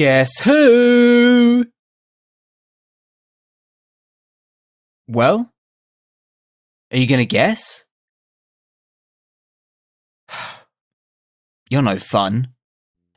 Guess who? Well, are you gonna guess? You're no fun.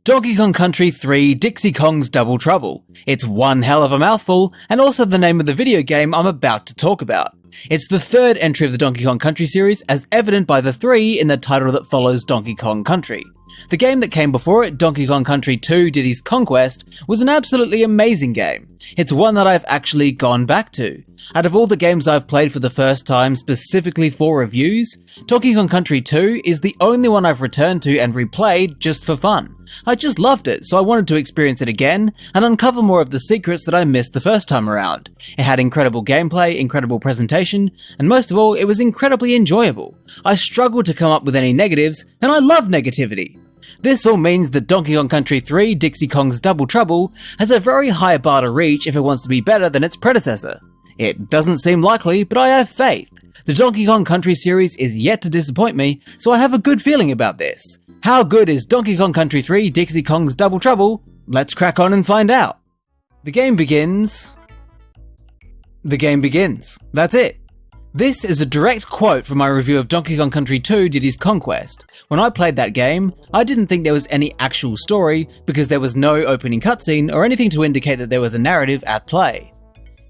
Donkey Kong Country 3 Dixie Kong's Double Trouble. It's one hell of a mouthful, and also the name of the video game I'm about to talk about. It's the third entry of the Donkey Kong Country series, as evident by the 3 in the title that follows Donkey Kong Country. The game that came before it, Donkey Kong Country 2 Diddy's Conquest, was an absolutely amazing game. It's one that I've actually gone back to. Out of all the games I've played for the first time specifically for reviews, Donkey Kong Country 2 is the only one I've returned to and replayed just for fun. I just loved it, so I wanted to experience it again and uncover more of the secrets that I missed the first time around. It had incredible gameplay, incredible presentation, and most of all, it was incredibly enjoyable. I struggled to come up with any negatives, and I love negativity. This all means that Donkey Kong Country 3 Dixie Kong's Double Trouble has a very high bar to reach if it wants to be better than its predecessor. It doesn't seem likely, but I have faith. The Donkey Kong Country series is yet to disappoint me, so I have a good feeling about this. How good is Donkey Kong Country 3 Dixie Kong's Double Trouble? Let's crack on and find out. The game begins. That's it. This is a direct quote from my review of Donkey Kong Country 2 Diddy's Conquest. When I played that game, I didn't think there was any actual story because there was no opening cutscene or anything to indicate that there was a narrative at play.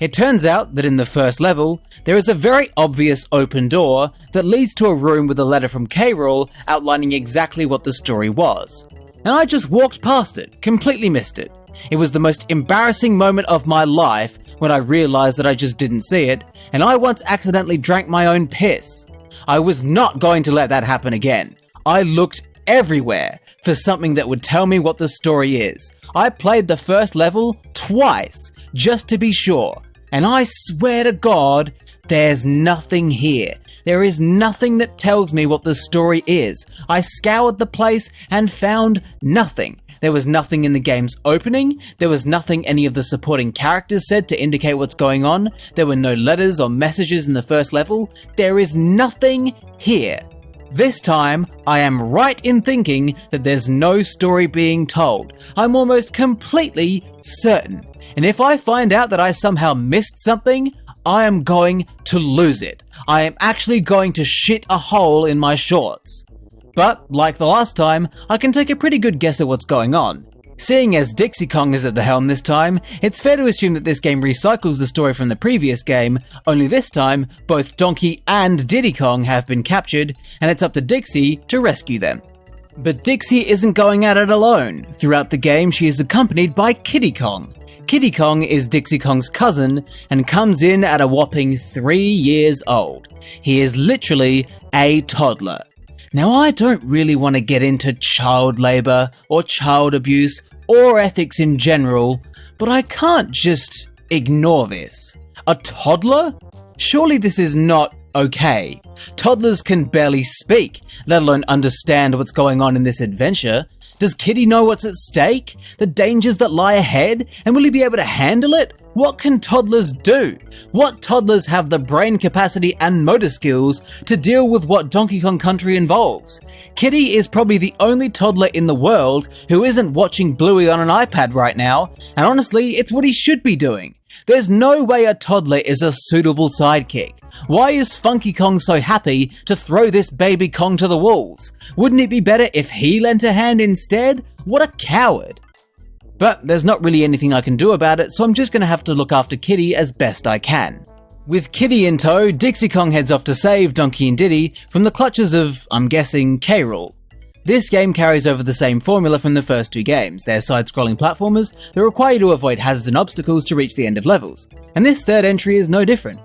It turns out that in the first level, there is a very obvious open door that leads to a room with a letter from K. Rool outlining exactly what the story was. And I just walked past it, completely missed it. It was the most embarrassing moment of my life when I realized that I just didn't see it, and I once accidentally drank my own piss. I was not going to let that happen again. I looked everywhere for something that would tell me what the story is. I played the first level twice, just to be sure. And I swear to God, there's nothing here. There is nothing that tells me what the story is. I scoured the place and found nothing. There was nothing in the game's opening. There was nothing any of the supporting characters said to indicate what's going on. There were no letters or messages in the first level. There is nothing here. This time, I am right in thinking that there's no story being told. I'm almost completely certain. And if I find out that I somehow missed something, I am going to lose it. I am actually going to shit a hole in my shorts. But, like the last time, I can take a pretty good guess at what's going on. Seeing as Dixie Kong is at the helm this time, it's fair to assume that this game recycles the story from the previous game, only this time, both Donkey and Diddy Kong have been captured, and it's up to Dixie to rescue them. But Dixie isn't going at it alone. Throughout the game, she is accompanied by Kiddy Kong. Kiddy Kong is Dixie Kong's cousin and comes in at a whopping 3 years old. He is literally a toddler. Now, I don't really want to get into child labor or child abuse or ethics in general, but I can't just ignore this. A toddler? Surely this is not okay. Toddlers can barely speak, let alone understand what's going on in this adventure. Does Kiddy know what's at stake? The dangers that lie ahead? And will he be able to handle it? What can toddlers do? What toddlers have the brain capacity and motor skills to deal with what Donkey Kong Country involves? Kiddy is probably the only toddler in the world who isn't watching Bluey on an iPad right now, and honestly, it's what he should be doing. There's no way a toddler is a suitable sidekick. Why is Funky Kong so happy to throw this baby Kong to the wolves? Wouldn't it be better if he lent a hand instead? What a coward. But there's not really anything I can do about it, so I'm just going to have to look after Kiddy as best I can. With Kiddy in tow, Dixie Kong heads off to save Donkey and Diddy from the clutches of, I'm guessing, K. Rool. This game carries over the same formula from the first 2 games. They're side-scrolling platformers that require you to avoid hazards and obstacles to reach the end of levels. And this third entry is no different.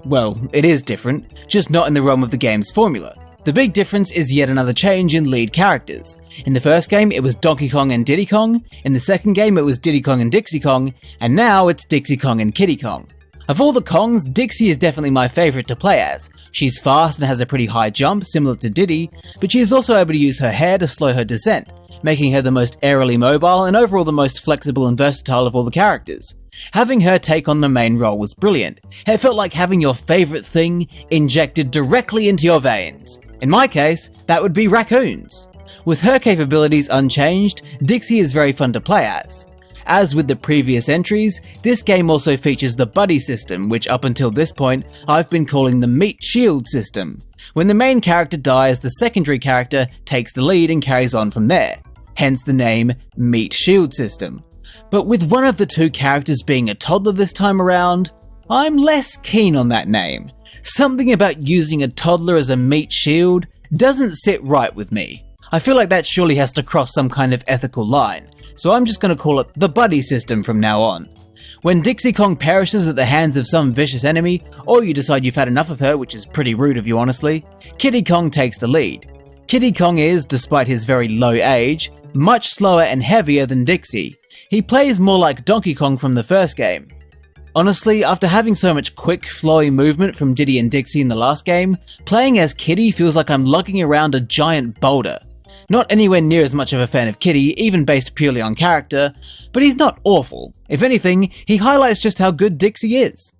Well, it is different, just not in the realm of the game's formula. The big difference is yet another change in lead characters. In the first game, it was Donkey Kong and Diddy Kong, in the second game it was Diddy Kong and Dixie Kong, and now it's Dixie Kong and Kiddy Kong. Of all the Kongs, Dixie is definitely my favourite to play as. She's fast and has a pretty high jump, similar to Diddy, but she is also able to use her hair to slow her descent, making her the most airily mobile and overall the most flexible and versatile of all the characters. Having her take on the main role was brilliant. It felt like having your favourite thing injected directly into your veins. In my case, that would be raccoons. With her capabilities unchanged, Dixie is very fun to play as. As with the previous entries, this game also features the buddy system, which up until this point I've been calling the meat shield system. When the main character dies, the secondary character takes the lead and carries on from there, hence the name meat shield system. But with one of the two characters being a toddler this time around, I'm less keen on that name. Something about using a toddler as a meat shield doesn't sit right with me. I feel like that surely has to cross some kind of ethical line, so I'm just going to call it the buddy system from now on. When Dixie Kong perishes at the hands of some vicious enemy, or you decide you've had enough of her, which is pretty rude of you honestly, Kiddy Kong takes the lead. Kiddy Kong is, despite his very low age, much slower and heavier than Dixie. He plays more like Donkey Kong from the first game. Honestly, after having so much quick, flowy movement from Diddy and Dixie in the last game, playing as Kiddy feels like I'm lugging around a giant boulder. Not anywhere near as much of a fan of Kiddy, even based purely on character, but he's not awful. If anything, he highlights just how good Dixie is.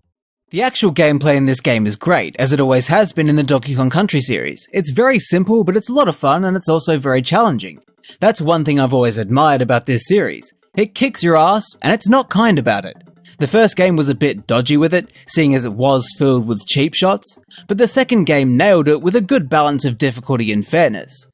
The actual gameplay in this game is great, as it always has been in the Donkey Kong Country series. It's very simple, but it's a lot of fun, and it's also very challenging. That's one thing I've always admired about this series. It kicks your ass, and it's not kind about it. The first game was a bit dodgy with it, seeing as it was filled with cheap shots, but the second game nailed it with a good balance of difficulty and fairness.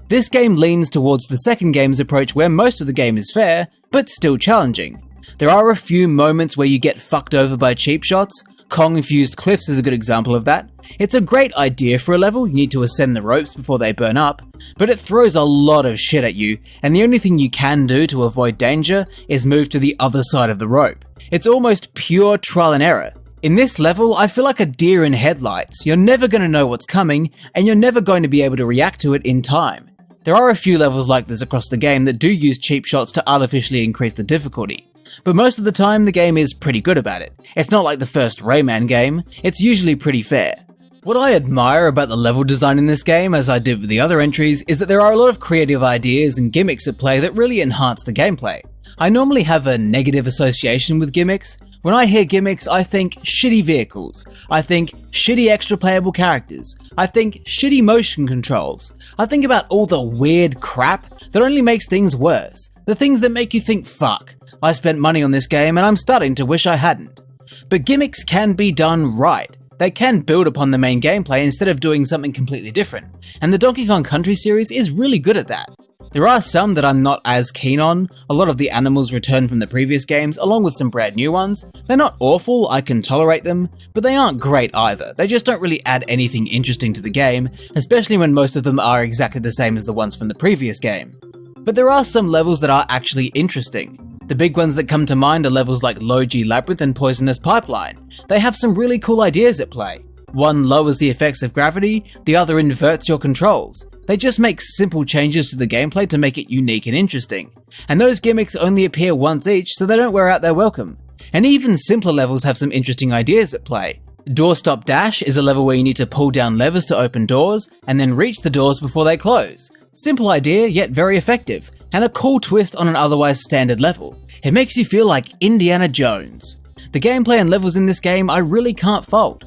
This game leans towards the second game's approach where most of the game is fair, but still challenging. There are a few moments where you get fucked over by cheap shots. Kong-infused cliffs is a good example of that. It's a great idea for a level, you need to ascend the ropes before they burn up, but it throws a lot of shit at you, and the only thing you can do to avoid danger is move to the other side of the rope. It's almost pure trial and error. In this level, I feel like a deer in headlights. You're never going to know what's coming, and you're never going to be able to react to it in time. There are a few levels like this across the game that do use cheap shots to artificially increase the difficulty, but most of the time the game is pretty good about it. It's not like the first Rayman game, it's usually pretty fair. What I admire about the level design in this game, as I did with the other entries, is that there are a lot of creative ideas and gimmicks at play that really enhance the gameplay. I normally have a negative association with gimmicks. When I hear gimmicks, I think shitty vehicles, I think shitty extra playable characters, I think shitty motion controls, I think about all the weird crap that only makes things worse, the things that make you think, fuck, I spent money on this game and I'm starting to wish I hadn't. But gimmicks can be done right. They can build upon the main gameplay instead of doing something completely different, and the Donkey Kong Country series is really good at that. There are some that I'm not as keen on. A lot of the animals return from the previous games, along with some brand new ones. They're not awful, I can tolerate them, but they aren't great either. They just don't really add anything interesting to the game, especially when most of them are exactly the same as the ones from the previous game. But there are some levels that are actually interesting. The big ones that come to mind are levels like Low-G Labyrinth and Poisonous Pipeline. They have some really cool ideas at play. One lowers the effects of gravity, the other inverts your controls. They just make simple changes to the gameplay to make it unique and interesting. And those gimmicks only appear once each, so they don't wear out their welcome. And even simpler levels have some interesting ideas at play. Doorstop Dash is a level where you need to pull down levers to open doors, and then reach the doors before they close. Simple idea, yet very effective, and a cool twist on an otherwise standard level. It makes you feel like Indiana Jones. The gameplay and levels in this game I really can't fault.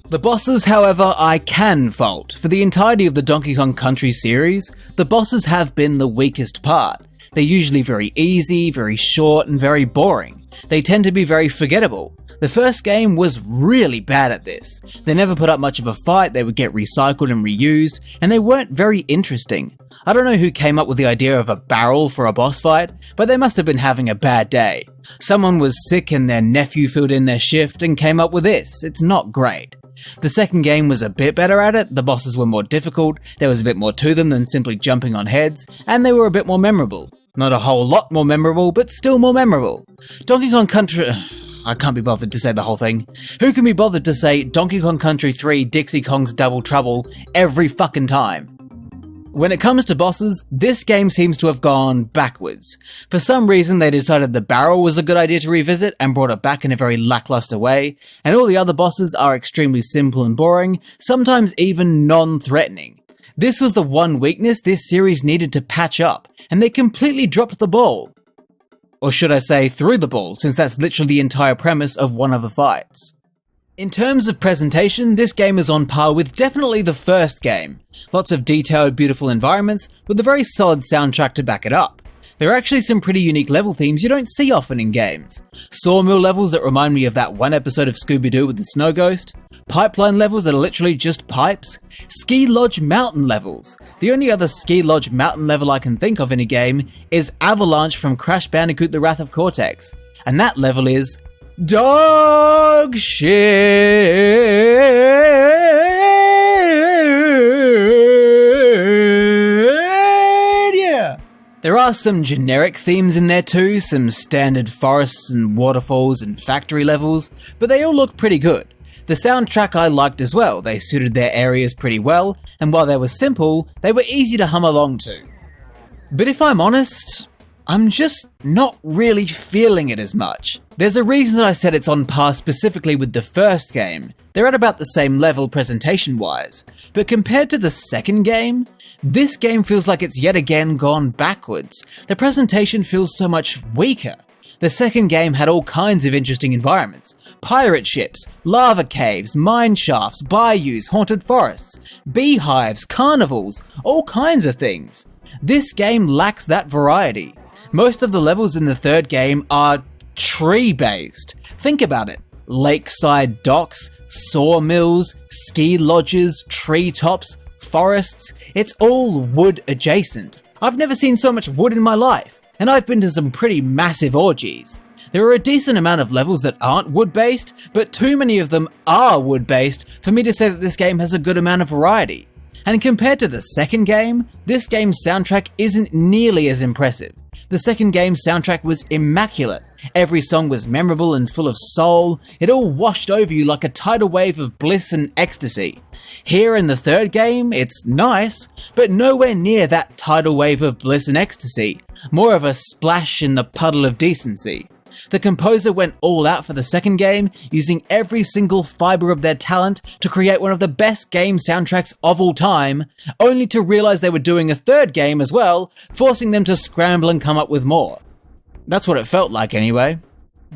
The bosses, however, I can fault. For the entirety of the Donkey Kong Country series, the bosses have been the weakest part. They're usually very easy, very short, and very boring. They tend to be very forgettable. The first game was really bad at this. They never put up much of a fight, they would get recycled and reused, and they weren't very interesting. I don't know who came up with the idea of a barrel for a boss fight, but they must have been having a bad day. Someone was sick and their nephew filled in their shift and came up with this. It's not great. The second game was a bit better at it, the bosses were more difficult, there was a bit more to them than simply jumping on heads, and they were a bit more memorable. Not a whole lot more memorable, but still more memorable. Donkey Kong Country... I can't be bothered to say the whole thing. Who can be bothered to say Donkey Kong Country 3 Dixie Kong's Double Trouble every fucking time? When it comes to bosses, this game seems to have gone backwards. For some reason they decided the barrel was a good idea to revisit and brought it back in a very lackluster way, and all the other bosses are extremely simple and boring, sometimes even non-threatening. This was the one weakness this series needed to patch up, and they completely dropped the ball. Or should I say threw the ball, since that's literally the entire premise of one of the fights. In terms of presentation, this game is on par with definitely the first game. Lots of detailed, beautiful environments, with a very solid soundtrack to back it up. There are actually some pretty unique level themes you don't see often in games. Sawmill levels that remind me of that one episode of Scooby-Doo with the snow ghost, pipeline levels that are literally just pipes, ski lodge mountain levels. The only other ski lodge mountain level I can think of in a game is Avalanche from Crash Bandicoot: The Wrath of Cortex, and that level is dog shit. There are some generic themes in there too, some standard forests and waterfalls and factory levels, but they all look pretty good. The soundtrack I liked as well, they suited their areas pretty well, and while they were simple, they were easy to hum along to. But if I'm honest, I'm just not really feeling it as much. There's a reason I said it's on par specifically with the first game. They're at about the same level presentation-wise, but compared to the second game, this game feels like it's yet again gone backwards. The presentation feels so much weaker. The second game had all kinds of interesting environments. Pirate ships, lava caves, mine shafts, bayous, haunted forests, beehives, carnivals, all kinds of things. This game lacks that variety. Most of the levels in the third game are tree-based. Think about it. Lakeside docks, sawmills, ski lodges, treetops, forests, it's all wood adjacent. I've never seen so much wood in my life, and I've been to some pretty massive orgies. There are a decent amount of levels that aren't wood-based, but too many of them are wood-based for me to say that this game has a good amount of variety. And compared to the second game, this game's soundtrack isn't nearly as impressive. The second game's soundtrack was immaculate. Every song was memorable and full of soul. It all washed over you like a tidal wave of bliss and ecstasy. Here in the third game, it's nice, but nowhere near that tidal wave of bliss and ecstasy. More of a splash in the puddle of decency. The composer went all out for the second game, using every single fiber of their talent to create one of the best game soundtracks of all time, only to realize they were doing a third game as well, forcing them to scramble and come up with more. That's what it felt like anyway.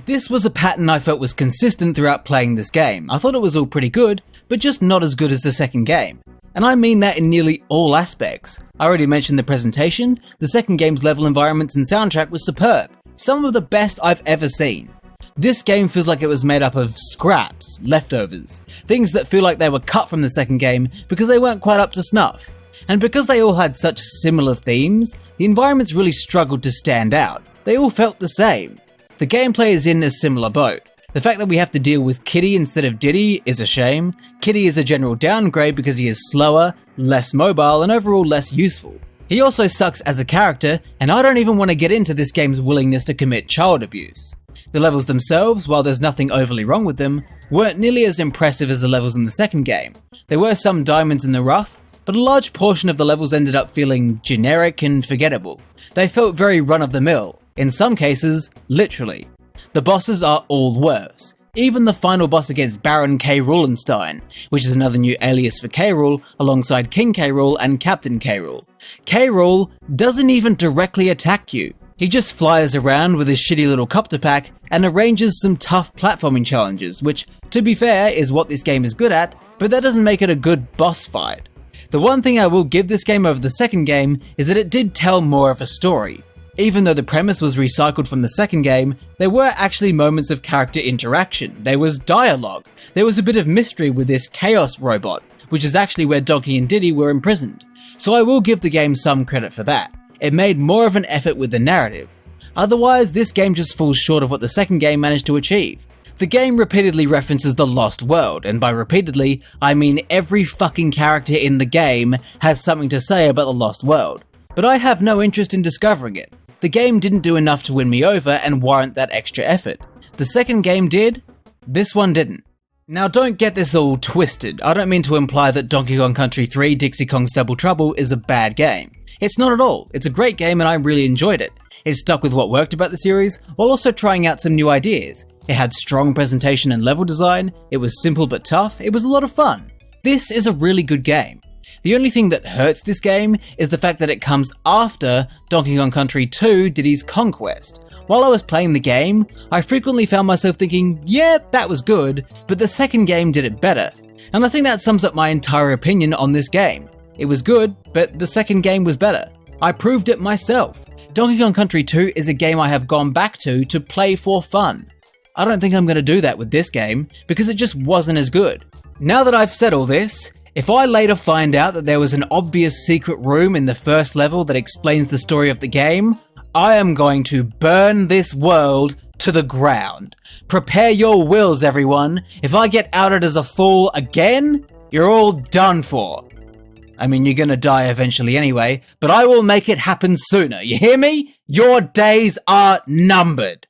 This was a pattern I felt was consistent throughout playing this game. I thought it was all pretty good, but just not as good as the second game. And I mean that in nearly all aspects. I already mentioned the presentation. The second game's level environments and soundtrack was superb. Some of the best I've ever seen. This game feels like it was made up of scraps, leftovers, things that feel like they were cut from the second game because they weren't quite up to snuff. And because they all had such similar themes, the environments really struggled to stand out. They all felt the same. The gameplay is in a similar boat. The fact that we have to deal with Kitty instead of Diddy is a shame. Kitty is a general downgrade because he is slower, less mobile, and overall less useful. He also sucks as a character, and I don't even want to get into this game's willingness to commit child abuse. The levels themselves, while there's nothing overly wrong with them, weren't nearly as impressive as the levels in the second game. There were some diamonds in the rough, but a large portion of the levels ended up feeling generic and forgettable. They felt very run-of-the-mill, in some cases, literally. The bosses are all worse. Even the final boss against Baron K. Rulenstein, which is another new alias for K. Rool, alongside King K. Rool and Captain K. Rool. K. Rool doesn't even directly attack you. He just flies around with his shitty little copter pack and arranges some tough platforming challenges, which, to be fair, is what this game is good at, but that doesn't make it a good boss fight. The one thing I will give this game over the second game is that it did tell more of a story. Even though the premise was recycled from the second game, there were actually moments of character interaction. There was dialogue. There was a bit of mystery with this Chaos robot, which is actually where Donkey and Diddy were imprisoned. So I will give the game some credit for that. It made more of an effort with the narrative. Otherwise, this game just falls short of what the second game managed to achieve. The game repeatedly references the Lost World, and by repeatedly, I mean every fucking character in the game has something to say about the Lost World. But I have no interest in discovering it. The game didn't do enough to win me over and warrant that extra effort. The second game did, this one didn't. Now don't get this all twisted. I don't mean to imply that Donkey Kong Country 3 Dixie Kong's Double Trouble is a bad game. It's not at all. It's a great game and I really enjoyed it. It stuck with what worked about the series, while also trying out some new ideas. It had strong presentation and level design, it was simple but tough, it was a lot of fun. This is a really good game. The only thing that hurts this game is the fact that it comes after Donkey Kong Country 2 Diddy's Conquest. While I was playing the game, I frequently found myself thinking, yeah, that was good, but the second game did it better. And I think that sums up my entire opinion on this game. It was good, but the second game was better. I proved it myself. Donkey Kong Country 2 is a game I have gone back to play for fun. I don't think I'm going to do that with this game, because it just wasn't as good. Now that I've said all this, if I later find out that there was an obvious secret room in the first level that explains the story of the game, I am going to burn this world to the ground. Prepare your wills, everyone. If I get outed as a fool again, you're all done for. I mean, you're gonna die eventually anyway, but I will make it happen sooner. You hear me? Your days are numbered.